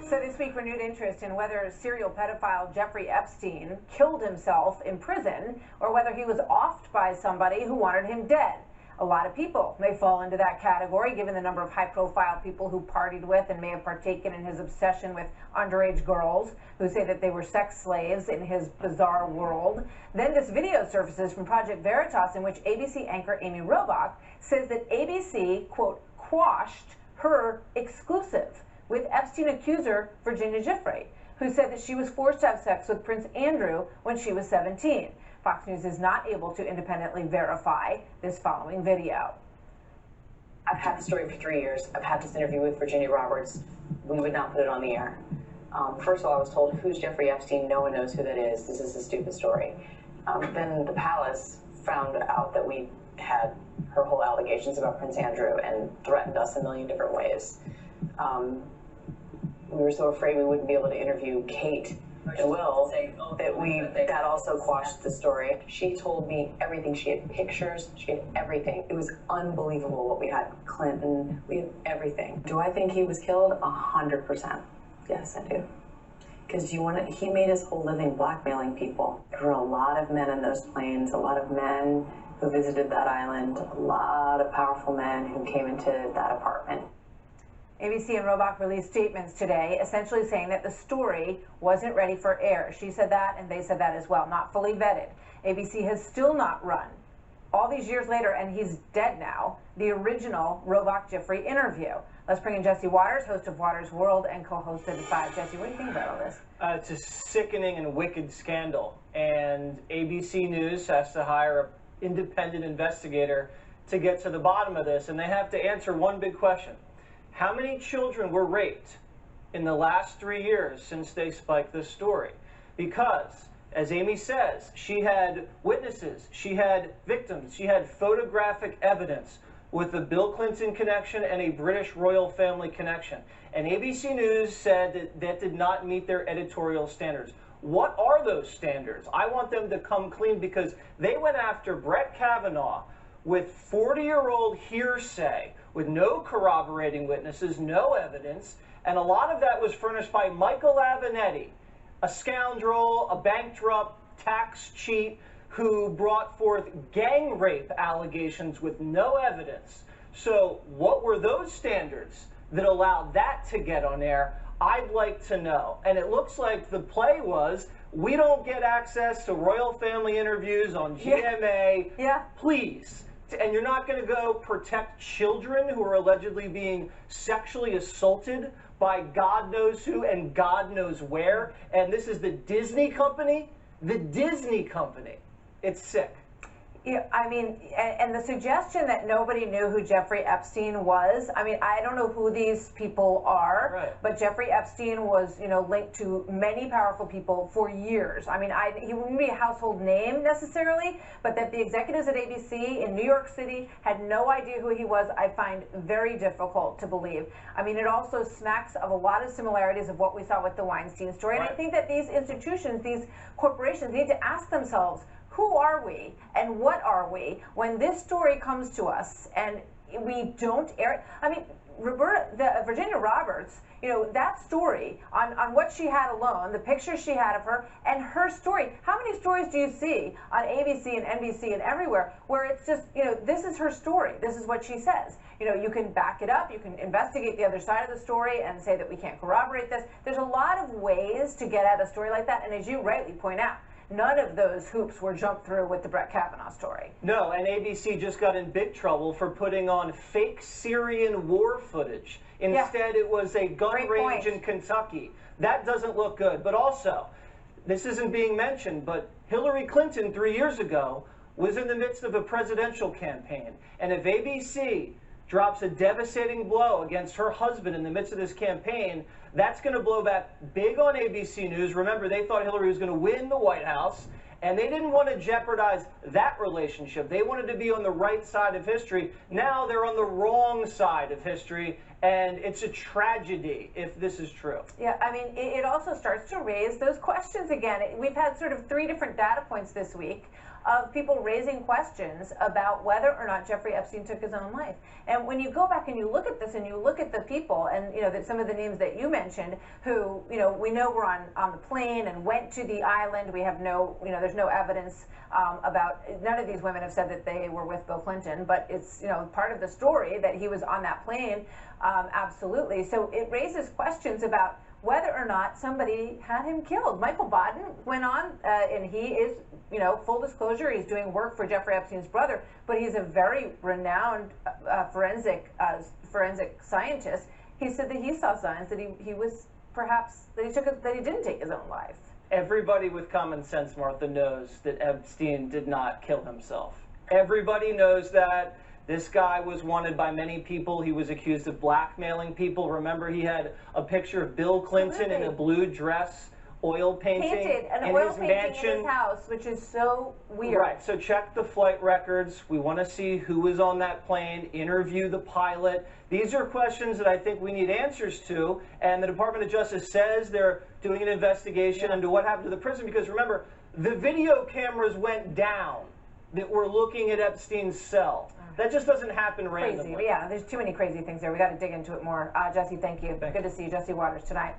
So this week, renewed interest in whether serial pedophile Jeffrey Epstein killed himself in prison or whether he was offed by somebody who wanted him dead. A lot of people may fall into that category, given the number of high-profile people who partied with and may have partaken in his obsession with underage girls who say that they were sex slaves in his bizarre world. Then this video surfaces from Project Veritas in which ABC anchor Amy Robach says that ABC, quote, quashed her exclusive with Epstein accuser Virginia Jeffery, who said that she was forced to have sex with Prince Andrew when she was 17. Fox News is not able to independently verify this following video. I've had the story for 3 years. I've had this interview with Virginia Roberts. We would not put it on the air. First of all, I was told, who's Jeffrey Epstein? No one knows who that is. This is a stupid story. Then the palace found out that we had her whole allegations about Prince Andrew and threatened us a million different ways. We were so afraid we wouldn't be able to interview Kate and Will that also quashed the story. She told me everything. She had pictures, she had everything. It was unbelievable what we had. Clinton, we had everything. Do I think he was killed? 100%. Yes, I do. Because he made his whole living blackmailing people. There were a lot of men in those planes, a lot of men who visited that island, a lot of powerful men who came into that apartment. ABC and Robach released statements today essentially saying that the story wasn't ready for air. She said that and they said that as well, not fully vetted. ABC has still not run, all these years later, and he's dead now, the original Robach Jeffery interview. Let's bring in Jesse Waters, host of Waters World and co-host of The Five. Jesse, what do you think about all this? It's a sickening and wicked scandal, and ABC News has to hire an independent investigator to get to the bottom of this, and they have to answer one big question. How many children were raped in the last 3 years since they spiked this story? Because, as Amy says, she had witnesses, she had victims, she had photographic evidence with a Bill Clinton connection and a British royal family connection. And ABC News said that that did not meet their editorial standards. What are those standards? I want them to come clean, because they went after Brett Kavanaugh with 40-year-old hearsay, with no corroborating witnesses, no evidence, and a lot of that was furnished by Michael Avenatti, a scoundrel, a bankrupt tax cheat who brought forth gang rape allegations with no evidence. So what were those standards that allowed that to get on air? I'd like to know. And it looks like the play was, we don't get access to royal family interviews on GMA. Yeah. Please. And you're not going to go protect children who are allegedly being sexually assaulted by God knows who and God knows where. And this is the Disney company? The Disney company. It's sick. Yeah, I mean, and the suggestion that nobody knew who Jeffrey Epstein was, I mean, I don't know who these people are, right, but Jeffrey Epstein was, linked to many powerful people for years. I mean, he wouldn't be a household name necessarily, but that the executives at ABC in New York City had no idea who he was, I find very difficult to believe. I mean, it also smacks of a lot of similarities of what we saw with the Weinstein story. Right. And I think that these institutions, these corporations need to ask themselves, who are we and what are we when this story comes to us and we don't air it? I mean, Virginia Roberts, that story on what she had alone, the pictures she had of her and her story. How many stories do you see on ABC and NBC and everywhere where it's just, this is her story. This is what she says. You can back it up. You can investigate the other side of the story and say that we can't corroborate this. There's a lot of ways to get at a story like that. And as you rightly point out, none of those hoops were jumped through with the Brett Kavanaugh story. No, and ABC just got in big trouble for putting on fake Syrian war footage. Instead, it was a gun range in Kentucky. That doesn't look good. But also, this isn't being mentioned, but Hillary Clinton 3 years ago was in the midst of a presidential campaign. And if ABC drops a devastating blow against her husband in the midst of this campaign, that's going to blow back big on ABC News. Remember, they thought Hillary was going to win the White House, and they didn't want to jeopardize that relationship. They wanted to be on the right side of history. Now they're on the wrong side of history, and it's a tragedy if this is true. Yeah, I mean, it also starts to raise those questions again. We've had sort of 3 different data points this week of people raising questions about whether or not Jeffrey Epstein took his own life. And when you go back and you look at this and you look at the people and, you know, that some of the names that you mentioned who, you know, we know were on the plane and went to the island. We have no, you know, there's no evidence about, none of these women have said that they were with Bill Clinton, but it's, you know, part of the story that he was on that plane, absolutely. So it raises questions about whether or not somebody had him killed. Michael Baden went on, and he is, you know, full disclosure, he's doing work for Jeffrey Epstein's brother, but he's a very renowned forensic scientist. He said that he saw signs that he was perhaps, that he didn't take his own life. Everybody with common sense, Martha, knows that Epstein did not kill himself. Everybody knows that. This guy was wanted by many people. He was accused of blackmailing people. Remember, he had a picture of Bill Clinton in a blue dress, oil painting in his mansion. In his house, which is so weird. Right, so check the flight records. We want to see who was on that plane, interview the pilot. These are questions that I think we need answers to, and the Department of Justice says they're doing an investigation into what happened to the prison, because remember, the video cameras went down that were looking at Epstein's cell. That just doesn't happen randomly. Crazy, yeah, there's too many crazy things there. We got to dig into it more. Jesse, thank you. Good to see you, Jesse Waters, tonight.